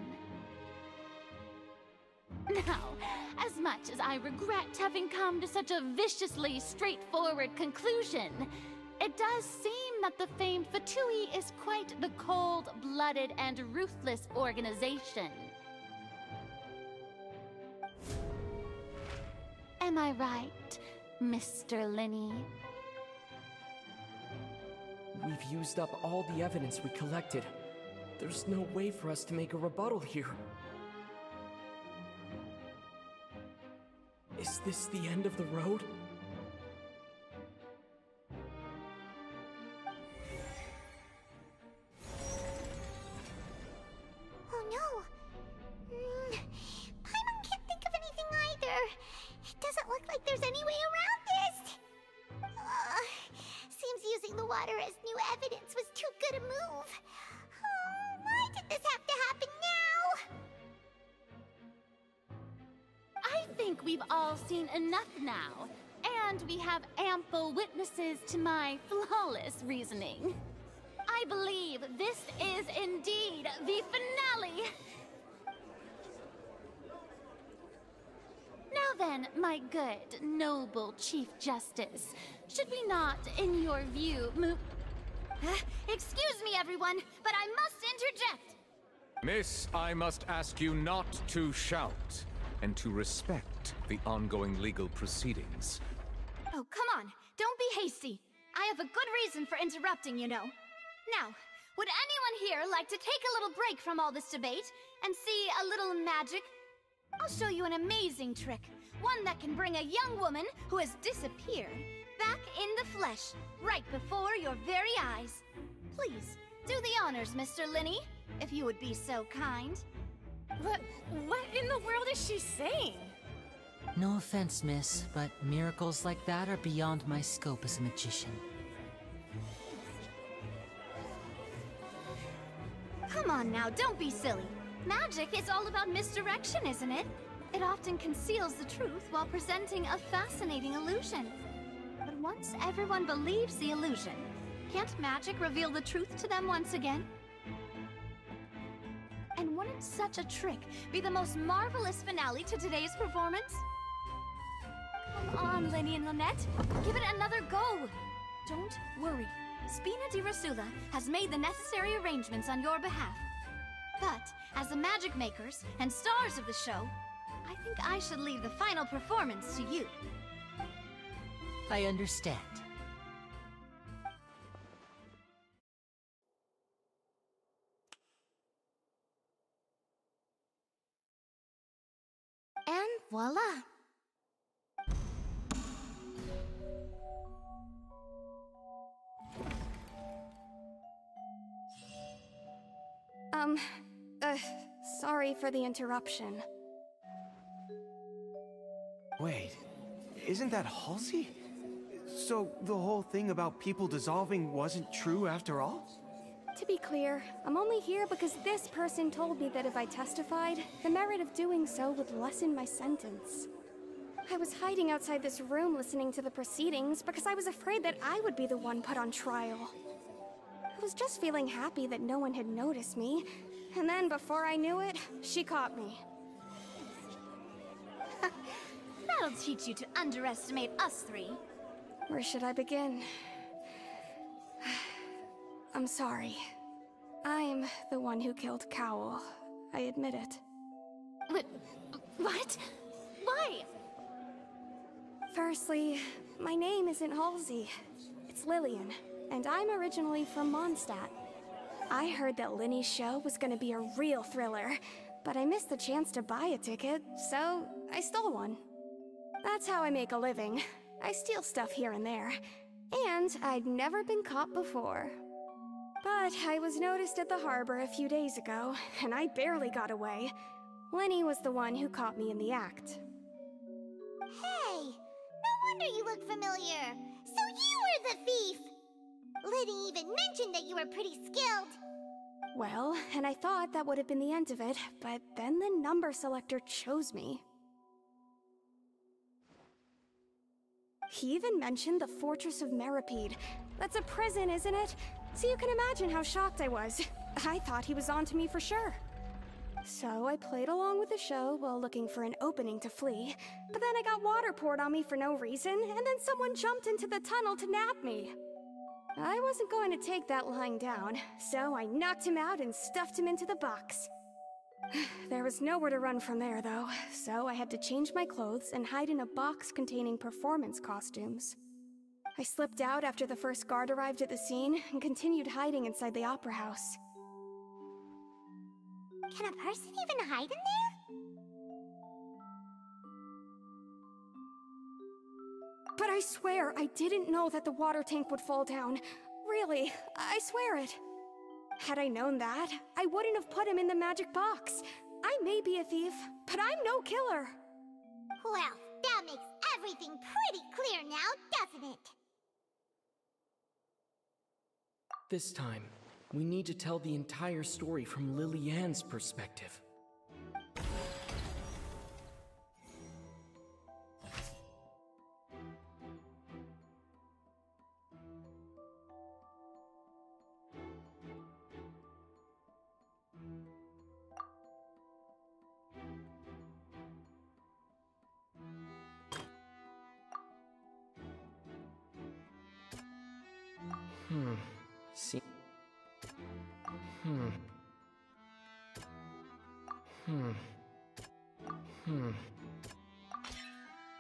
Now, as much as I regret having come to such a viciously straightforward conclusion, it does seem that the famed Fatui is quite the cold-blooded and ruthless organization. Am I right, Mr. Linny? We've used up all the evidence we collected. There's no way for us to make a rebuttal here. Is this the end of the road? Oh no! Paimon can't think of anything either. It doesn't look like there's any way around this. Seems using the water as new evidence was too good a move. Oh, why did this have to happen now? I think we've all seen enough now, and we have ample witnesses to my flawless reasoning. I believe this is indeed the finale. Now then, my good, noble Chief Justice, should we not, in your view, move... Excuse me, everyone, but I must interject. Miss, I must ask you not to shout, and to respect the ongoing legal proceedings. Oh, come on. Don't be hasty. I have a good reason for interrupting, you know. Now, would anyone here like to take a little break from all this debate and see a little magic? I'll show you an amazing trick. One that can bring a young woman who has disappeared back in the flesh, right before your very eyes. Please, do the honors, Mr. Linney, if you would be so kind. What in the world is she saying? No offense, miss, but miracles like that are beyond my scope as a magician. Come on now, don't be silly. Magic is all about misdirection, isn't it? It often conceals the truth while presenting a fascinating illusion. But once everyone believes the illusion, can't magic reveal the truth to them once again? And wouldn't such a trick be the most marvelous finale to today's performance? Come on, Lenny and Lynette. Give it another go. Don't worry. Spina di Rasula has made the necessary arrangements on your behalf. But, as the magic makers and stars of the show, I think I should leave the final performance to you. I understand. And voila! Sorry for the interruption. Wait, isn't that Halsey? So the whole thing about people dissolving wasn't true after all? To be clear, I'm only here because this person told me that if I testified, the merit of doing so would lessen my sentence. I was hiding outside this room listening to the proceedings because I was afraid that I would be the one put on trial. I was just feeling happy that no one had noticed me, and then before I knew it, she caught me. That'll teach you to underestimate us three. Where should I begin? I'm sorry. I'm the one who killed Cowl. I admit it. What? Why? Firstly, my name isn't Halsey. It's Lillian, and I'm originally from Mondstadt. I heard that Linny's show was gonna be a real thriller, but I missed the chance to buy a ticket, so I stole one. That's how I make a living. I steal stuff here and there. And I'd never been caught before. But I was noticed at the harbor a few days ago, and I barely got away. Lenny was the one who caught me in the act. Hey! No wonder you look familiar! So you were the thief! Liddy even mentioned that you were pretty skilled! Well, and I thought that would have been the end of it, but then the number selector chose me. He even mentioned the Fortress of Meripede. That's a prison, isn't it? So you can imagine how shocked I was. I thought he was onto me for sure. So I played along with the show while looking for an opening to flee, but then I got water poured on me for no reason, and then someone jumped into the tunnel to nab me. I wasn't going to take that lying down, so I knocked him out and stuffed him into the box. There was nowhere to run from there, though, so I had to change my clothes and hide in a box containing performance costumes. I slipped out after the first guard arrived at the scene and continued hiding inside the opera house. Can a person even hide in there? But I swear I didn't know that the water tank would fall down. Really, I swear it. Had I known that, I wouldn't have put him in the magic box. I may be a thief, but I'm no killer. Well, that makes everything pretty clear now, doesn't it? This time, we need to tell the entire story from Lily-Ann's perspective.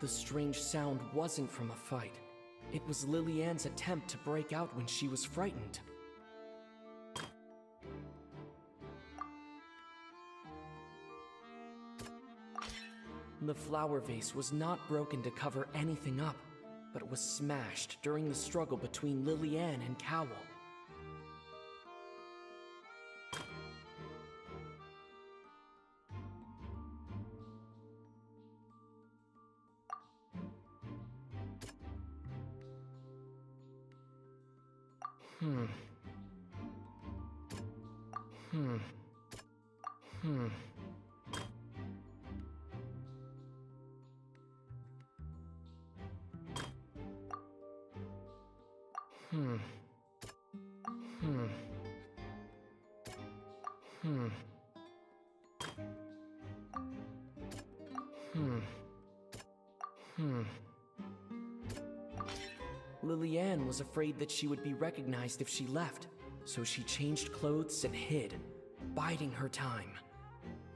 The strange sound wasn't from a fight. It was Lillian's attempt to break out when she was frightened. The flower vase was not broken to cover anything up, but it was smashed during the struggle between Lillian and Cowl. Lillian was afraid that she would be recognized if she left, so she changed clothes and hid, biding her time.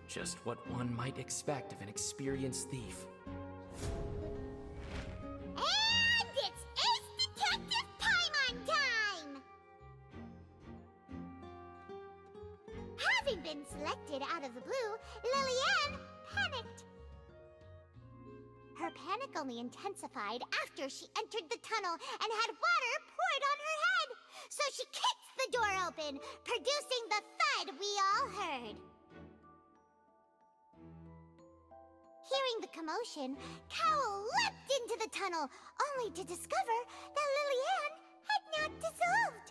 Just what one might expect of an experienced thief. And it's Ace Detective Paimon time! Having been selected out of the blue, Lillian panicked. Her panic only intensified after she entered the tunnel and had water poured on her head. So she kicked the door open, producing the thud we all heard. Hearing the commotion, Cowl leapt into the tunnel, only to discover that Lillian had not dissolved.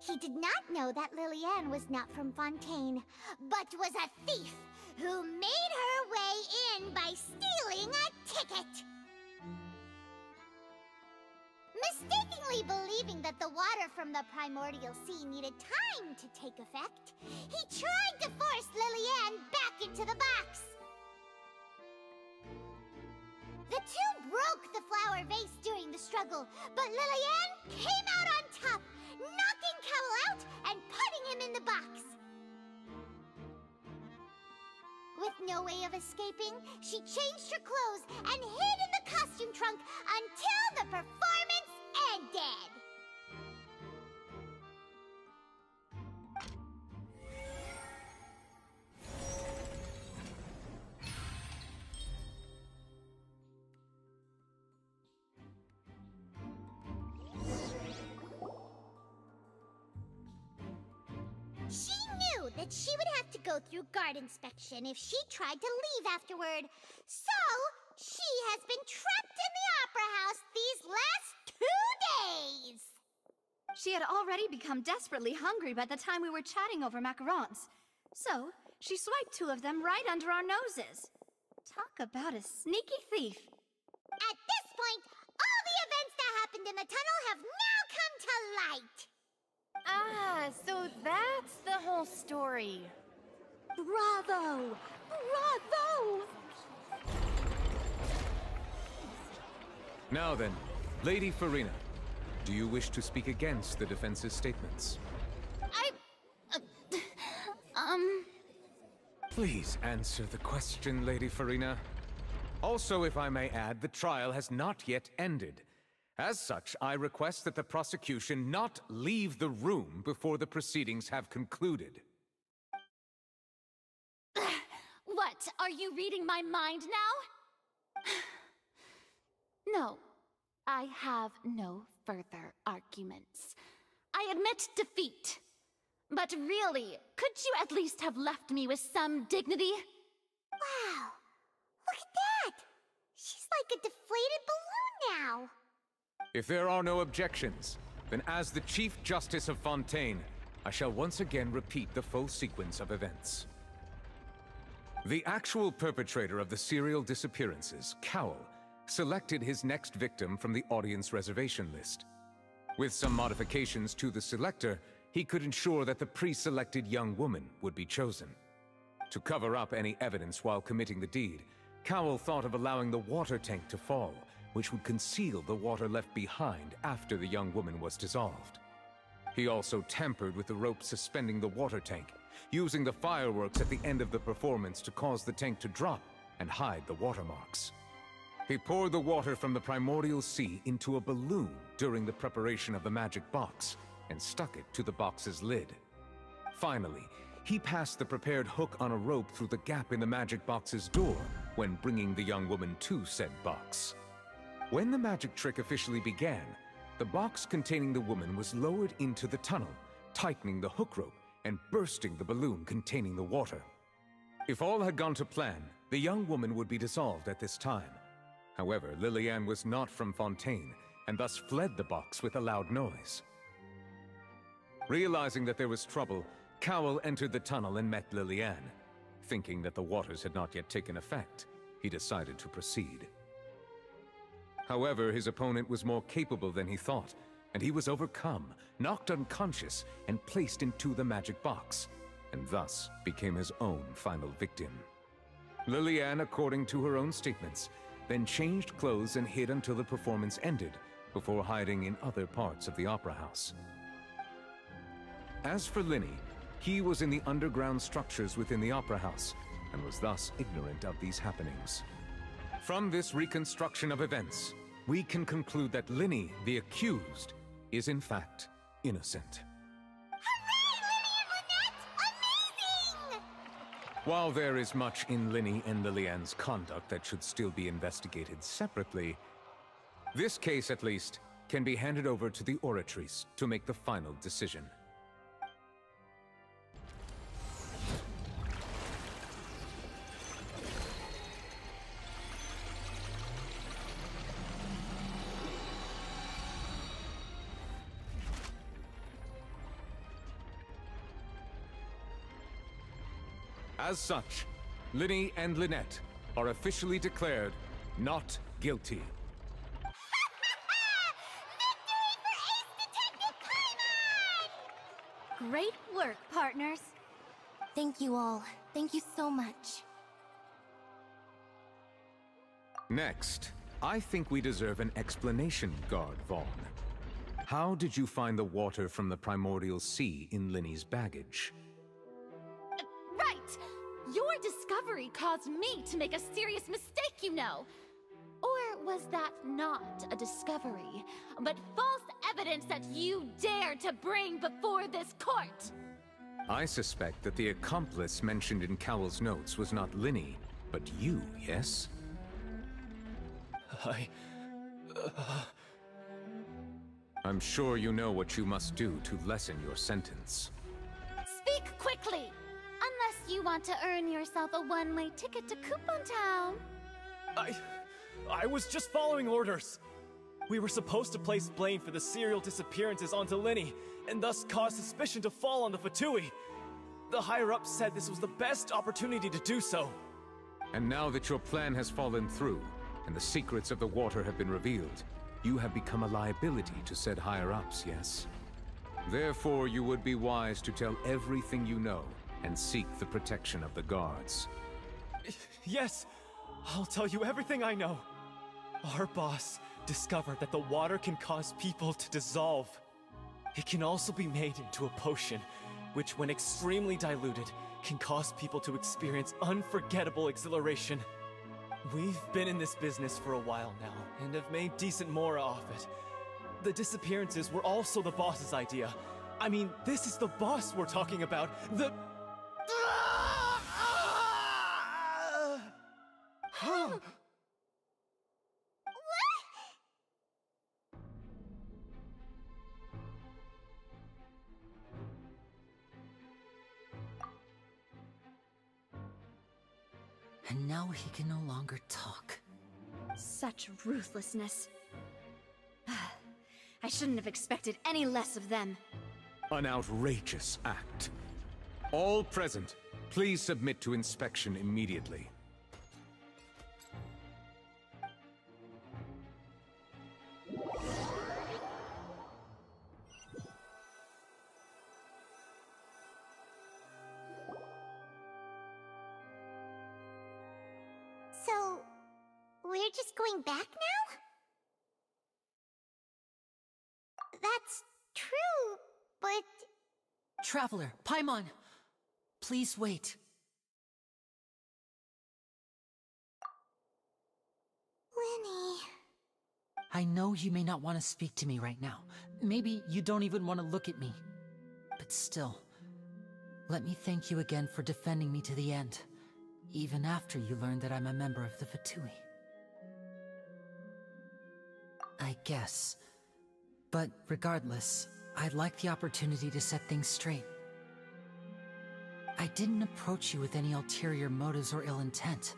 He did not know that Lillian was not from Fontaine, but was a thief who made her way in by stealing a ticket. Mistakenly believing that the water from the primordial sea needed time to take effect, he tried to force Lillian back into the box. The two broke the flower vase during the struggle, but Lillian came out on top, knocking Cowl out and putting him in the box. With no way of escaping, she changed her clothes and hid in the costume trunk until the performance ended. She knew that she would have to go through guard inspection if she tried to leave afterward. So, she has been trapped in the Opera House these last 2 days. She had already become desperately hungry by the time we were chatting over macarons. So, she swiped 2 of them right under our noses. Talk about a sneaky thief. At this point, all the events that happened in the tunnel have now come to light. Ah, so that's the whole story. Bravo! Bravo! Now then, Lady Farina, do you wish to speak against the defense's statements? Please answer the question, Lady Farina. Also, if I may add, the trial has not yet ended. As such, I request that the prosecution not leave the room before the proceedings have concluded. What? Are you reading my mind now? No, I have no further arguments. I admit defeat. But really, could you at least have left me with some dignity? Wow, look at that! She's like a deflated balloon now. If there are no objections, then as the Chief Justice of Fontaine, I shall once again repeat the full sequence of events. The actual perpetrator of the serial disappearances, Cowl, selected his next victim from the audience reservation list. With some modifications to the selector, he could ensure that the pre-selected young woman would be chosen. To cover up any evidence while committing the deed, Cowl thought of allowing the water tank to fall, which would conceal the water left behind after the young woman was dissolved. He also tampered with the rope suspending the water tank, using the fireworks at the end of the performance to cause the tank to drop and hide the watermarks. He poured the water from the primordial sea into a balloon during the preparation of the magic box and stuck it to the box's lid. Finally, he passed the prepared hook on a rope through the gap in the magic box's door when bringing the young woman to said box. When the magic trick officially began, the box containing the woman was lowered into the tunnel, tightening the hook rope and bursting the balloon containing the water. If all had gone to plan, the young woman would be dissolved at this time. However, Lillian was not from Fontaine, and thus fled the box with a loud noise. Realizing that there was trouble, Cowell entered the tunnel and met Lillian. Thinking that the waters had not yet taken effect, he decided to proceed. However, his opponent was more capable than he thought, and he was overcome, knocked unconscious, and placed into the magic box, and thus became his own final victim. Lillian, according to her own statements, then changed clothes and hid until the performance ended, before hiding in other parts of the opera house. As for Linny, he was in the underground structures within the opera house, and was thus ignorant of these happenings. From this reconstruction of events, we can conclude that Linny, the accused, is in fact innocent. While there is much in Linny and Lillian's conduct that should still be investigated separately, this case, at least, can be handed over to the Oratrice to make the final decision. As such, Linny and Lynette are officially declared not guilty. Great work, partners. Thank you all. Thank you so much. Next, I think we deserve an explanation, Guard Vaughn. How did you find the water from the primordial sea in Linny's baggage? Right! Your discovery caused me to make a serious mistake, you know. Or was that not a discovery, but false evidence that you dared to bring before this court? I suspect that the accomplice mentioned in Cowell's notes was not Linny, but you, yes? I'm sure you know what you must do to lessen your sentence. Speak quickly! Unless you want to earn yourself a one-way ticket to Coupon Town. I was just following orders. We were supposed to place blame for the serial disappearances onto Linny, and thus cause suspicion to fall on the Fatui. The higher-ups said this was the best opportunity to do so. And now that your plan has fallen through, and the secrets of the water have been revealed, you have become a liability to said higher-ups, yes? Therefore, you would be wise to tell everything you know, and seek the protection of the guards. Yes, I'll tell you everything I know. Our boss discovered that the water can cause people to dissolve. It can also be made into a potion, which when extremely diluted, can cause people to experience unforgettable exhilaration. We've been in this business for a while now, and have made decent mora off it. The disappearances were also the boss's idea. I mean, this is the boss we're talking about. And now he can no longer talk. Such ruthlessness. I shouldn't have expected any less of them. An outrageous act. All present, please submit to inspection immediately. So, we're just going back now? That's true, but Traveler, Paimon! Please wait. Lenny... I know you may not want to speak to me right now. Maybe you don't even want to look at me. But still, let me thank you again for defending me to the end, even after you learned that I'm a member of the Fatui. I guess. But regardless, I'd like the opportunity to set things straight. I didn't approach you with any ulterior motives or ill intent.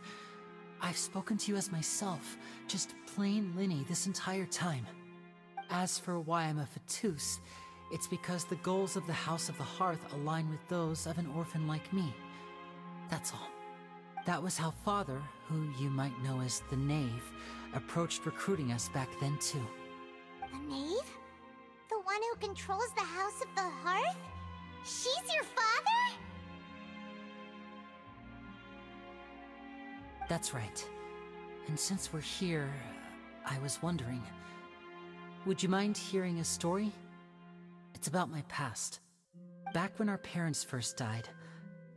I've spoken to you as myself, just plain Linny this entire time. As for why I'm a Fatus, it's because the goals of the House of the Hearth align with those of an orphan like me. That's all. That was how Father, who you might know as the Knave, approached recruiting us back then too. The Knave? The one who controls the House of the Hearth? She's your father? That's right. And since we're here, I was wondering, would you mind hearing a story? It's about my past. Back when our parents first died,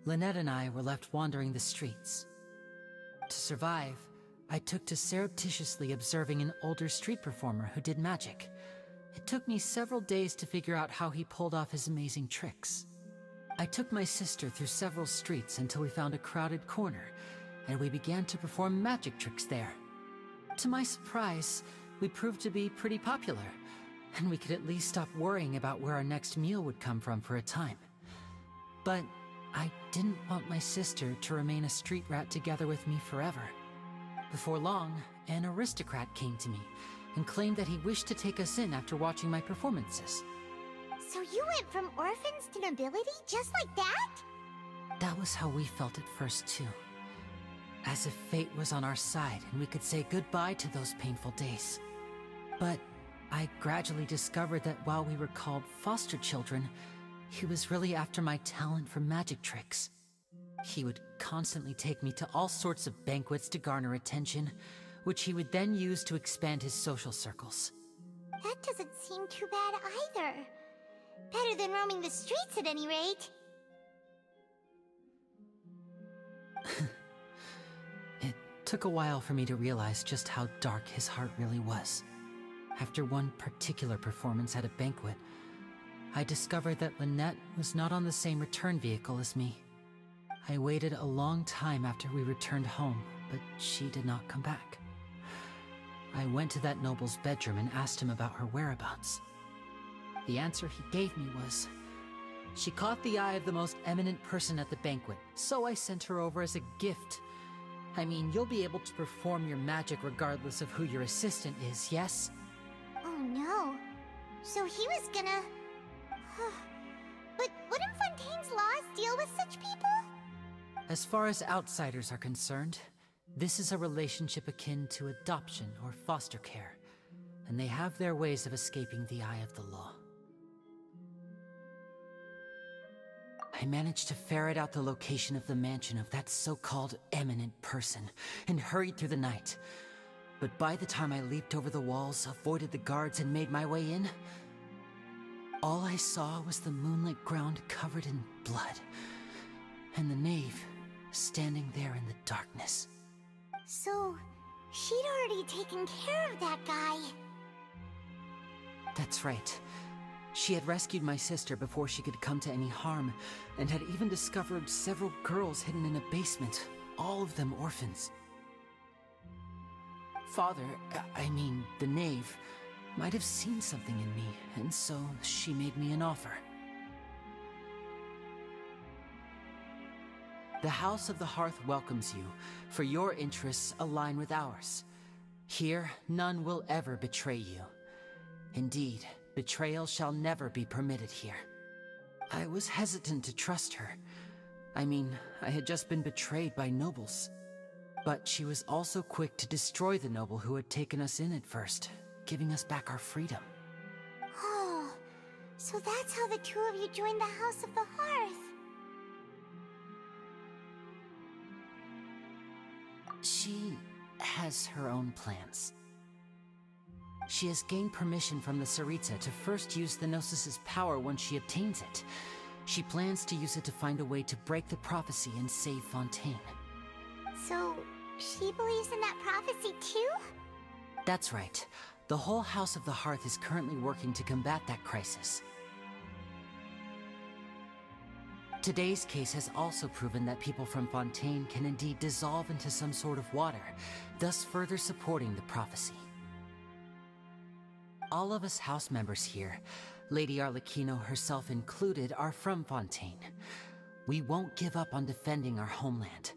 Lynette and I were left wandering the streets. To survive, I took to surreptitiously observing an older street performer who did magic. It took me several days to figure out how he pulled off his amazing tricks. I took my sister through several streets until we found a crowded corner, and we began to perform magic tricks there. To my surprise, we proved to be pretty popular, and we could at least stop worrying about where our next meal would come from for a time. But I didn't want my sister to remain a street rat together with me forever. Before long, an aristocrat came to me and claimed that he wished to take us in after watching my performances. So you went from orphans to nobility just like that? That was how we felt at first too. As if fate was on our side and we could say goodbye to those painful days. But I gradually discovered that while we were called foster children, he was really after my talent for magic tricks. He would constantly take me to all sorts of banquets to garner attention, which he would then use to expand his social circles. That doesn't seem too bad either. Better than roaming the streets at any rate. It took a while for me to realize just how dark his heart really was. After one particular performance at a banquet, I discovered that Lynette was not on the same return vehicle as me. I waited a long time after we returned home, but she did not come back. I went to that noble's bedroom and asked him about her whereabouts. The answer he gave me was, she caught the eye of the most eminent person at the banquet, so I sent her over as a gift. I mean, you'll be able to perform your magic regardless of who your assistant is, yes? Oh no. So he was gonna... But wouldn't Fontaine's laws deal with such people? As far as outsiders are concerned, this is a relationship akin to adoption or foster care, and they have their ways of escaping the eye of the law. I managed to ferret out the location of the mansion of that so-called eminent person and hurried through the night. But by the time I leaped over the walls, avoided the guards, and made my way in, all I saw was the moonlit ground covered in blood, and the knave standing there in the darkness. So, she'd already taken care of that guy. That's right. She had rescued my sister before she could come to any harm, and had even discovered several girls hidden in a basement, all of them orphans. Father, I mean, the knave, might have seen something in me, and so she made me an offer. The House of the Hearth welcomes you, for your interests align with ours. Here, none will ever betray you. Indeed, betrayal shall never be permitted here. I was hesitant to trust her. I mean, I had just been betrayed by nobles. But she was also quick to destroy the noble who had taken us in at first, giving us back our freedom. Oh, so that's how the two of you joined the House of the Hearth. She has her own plans. She has gained permission from the Tsaritsa to first use the Gnosis's power once she obtains it. She plans to use it to find a way to break the prophecy and save Fontaine. So, she believes in that prophecy too? That's right. The whole House of the Hearth is currently working to combat that crisis. Today's case has also proven that people from Fontaine can indeed dissolve into some sort of water, thus further supporting the prophecy. All of us house members here, Lady Arlecchino herself included, are from Fontaine. We won't give up on defending our homeland.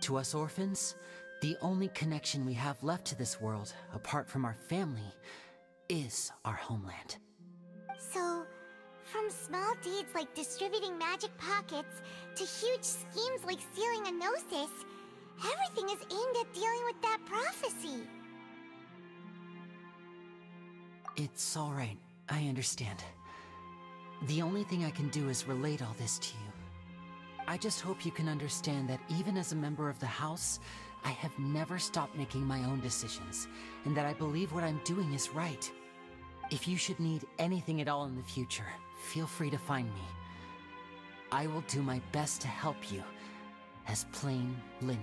To us orphans, the only connection we have left to this world, apart from our family, is our homeland. So, from small deeds like distributing magic pockets to huge schemes like stealing a Gnosis, everything is aimed at dealing with that prophecy. It's all right. I understand. The only thing I can do is relate all this to you. I just hope you can understand that even as a member of the House, I have never stopped making my own decisions, and that I believe what I'm doing is right. If you should need anything at all in the future, feel free to find me. I will do my best to help you, as plain Linny.